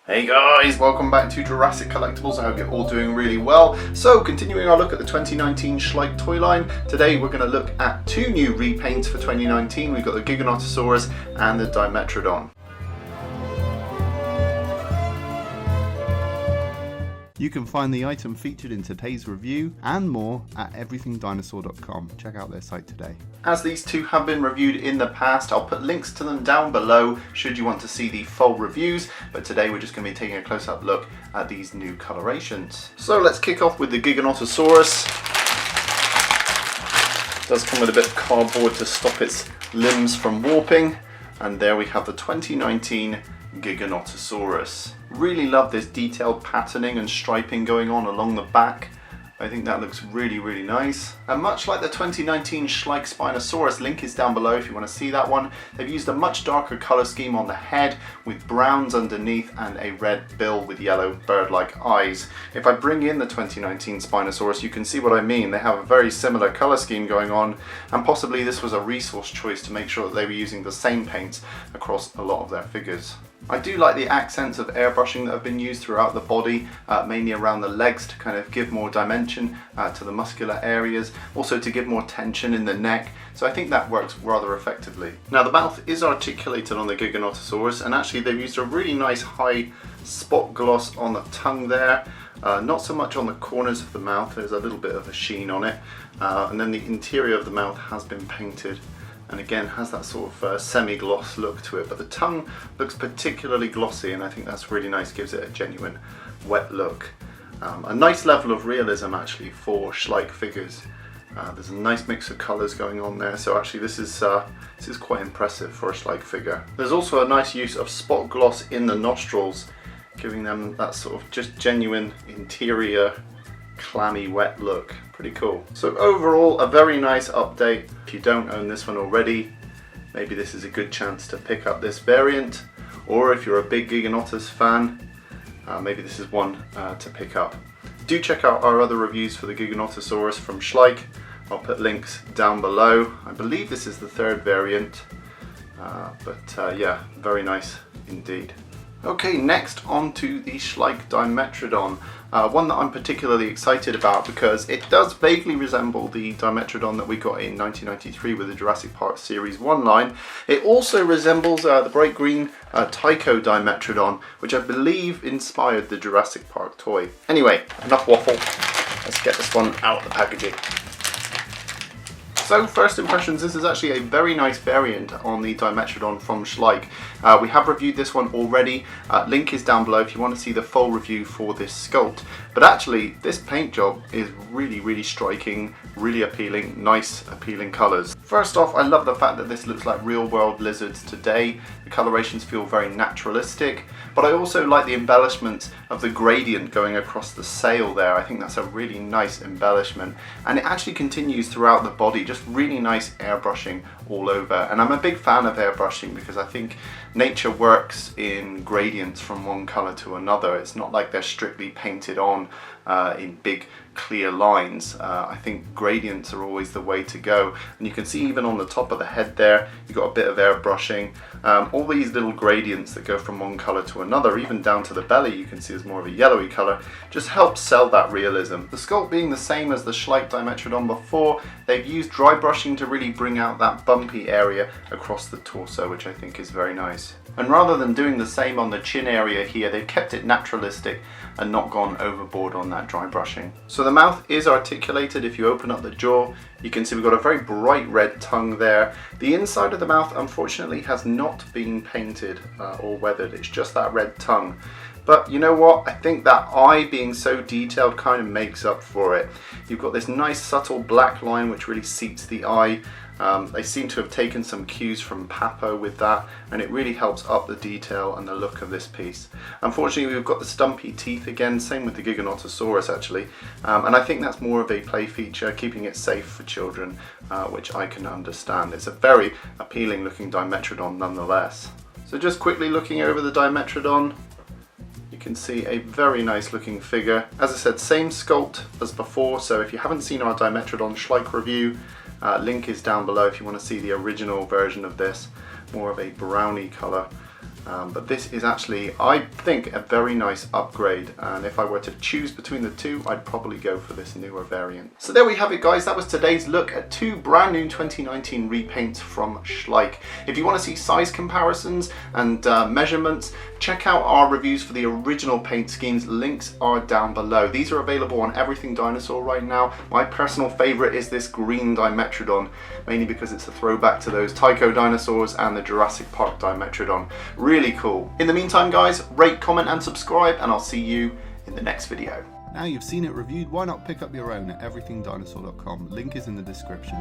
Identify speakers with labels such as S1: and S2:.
S1: Hey guys, welcome back to Jurassic Collectibles. I hope you're all doing really well. So, continuing our look at the 2019 Schleich toy line, today we're going to look at two new repaints for 2019. We've got the Giganotosaurus and the Dimetrodon. You can find the item featured in today's review and more at everythingdinosaur.com. Check out their site today. As these two have been reviewed in the past, I'll put links to them down below should you want to see the full reviews, but today we're just going to be taking a close-up look at these new colorations. So let's kick off with the Giganotosaurus. It does come with a bit of cardboard to stop its limbs from warping, and there we have the 2019 Giganotosaurus. Really love this detailed patterning and striping going on along the back. I think that looks really nice. And much like the 2019 Schleich Spinosaurus, link is down below if you want to see that one. They've used a much darker colour scheme on the head with browns underneath and a red bill with yellow bird-like eyes. If I bring in the 2019 Spinosaurus, you can see what I mean. They have a very similar colour scheme going on, and possibly this was a resource choice to make sure that they were using the same paints across a lot of their figures. I do like the accents of airbrushing that have been used throughout the body, mainly around the legs to kind of give more dimension to the muscular areas, also to give more tension in the neck, so I think that works rather effectively. Now the mouth is articulated on the Giganotosaurus, and actually they've used a really nice high spot gloss on the tongue there, not so much on the corners of the mouth. There's a little bit of a sheen on it, and then the interior of the mouth has been painted, and again has that sort of semi-gloss look to it, but the tongue looks particularly glossy, and I think that's really nice, gives it a genuine wet look. A nice level of realism actually for Schleich figures. There's a nice mix of colours going on there, so actually this is quite impressive for a Schleich figure. There's also a nice use of spot gloss in the nostrils, giving them that sort of just genuine interior clammy wet look. Pretty cool. So overall, a very nice update. If you don't own this one already, maybe this is a good chance to pick up this variant, or if you're a big Giganotus fan, maybe this is one to pick up. Do check out our other reviews for the Giganotosaurus from Schleich. I'll put links down below. I believe this is the third variant, but yeah, very nice indeed. Okay, next on to the Schleich Dimetrodon, one that I'm particularly excited about because it does vaguely resemble the Dimetrodon that we got in 1993 with the Jurassic Park Series 1 line. It also resembles the bright green Tycho Dimetrodon, which I believe inspired the Jurassic Park toy. Anyway, enough waffle, let's get this one out of the packaging. So first impressions, this is actually a very nice variant on the Dimetrodon from Schleich. We have reviewed this one already, link is down below if you want to see the full review for this sculpt. But actually this paint job is really striking, really appealing, nice appealing colours. First off, I love the fact that this looks like real world lizards today. The colorations feel very naturalistic, but I also like the embellishments of the gradient going across the sail there. I think that's a really nice embellishment, and it actually continues throughout the body, just really nice airbrushing all over. And I'm a big fan of airbrushing because I think nature works in gradients from one colour to another. It's not like they're strictly painted on in big clear lines. I think gradients are always the way to go, and you can see even on the top of the head there you've got a bit of airbrushing. All these little gradients that go from one colour to another, even down to the belly you can see is more of a yellowy colour, just helps sell that realism. The sculpt being the same as the Schleich Dimetrodon before, they've used dry brushing to really bring out that bumpy area across the torso, which I think is very nice. And rather than doing the same on the chin area here, they've kept it naturalistic and not gone overboard on that dry brushing. So the mouth is articulated. If you open up the jaw, you can see we've got a very bright red tongue there. The inside of the mouth unfortunately has not been painted or weathered, it's just that red tongue. But you know what, I think that eye being so detailed kind of makes up for it. You've got this nice subtle black line which really seats the eye. They seem to have taken some cues from Papo with that, and it really helps up the detail and the look of this piece. Unfortunately, we've got the stumpy teeth again, same with the Giganotosaurus actually, and I think that's more of a play feature, keeping it safe for children, which I can understand. It's a very appealing looking Dimetrodon nonetheless. So just quickly looking over the Dimetrodon, you can see a very nice looking figure. As I said, same sculpt as before, so if you haven't seen our Dimetrodon Schleich review, link is down below if you want to see the original version of this, more of a browny colour. But this is actually, I think, a very nice upgrade, and if I were to choose between the two, I'd probably go for this newer variant. So there we have it, guys. That was today's look at two brand new 2019 repaints from Schleich. If you want to see size comparisons and measurements, check out our reviews for the original paint schemes. Links are down below. These are available on Everything Dinosaur right now. My personal favorite is this green Dimetrodon, mainly because it's a throwback to those Tycho dinosaurs and the Jurassic Park Dimetrodon. Really cool. In the meantime, guys, rate, comment and subscribe, and I'll see you in the next video.
S2: Now you've seen it reviewed, why not pick up your own at everythingdinosaur.com. Link is in the description.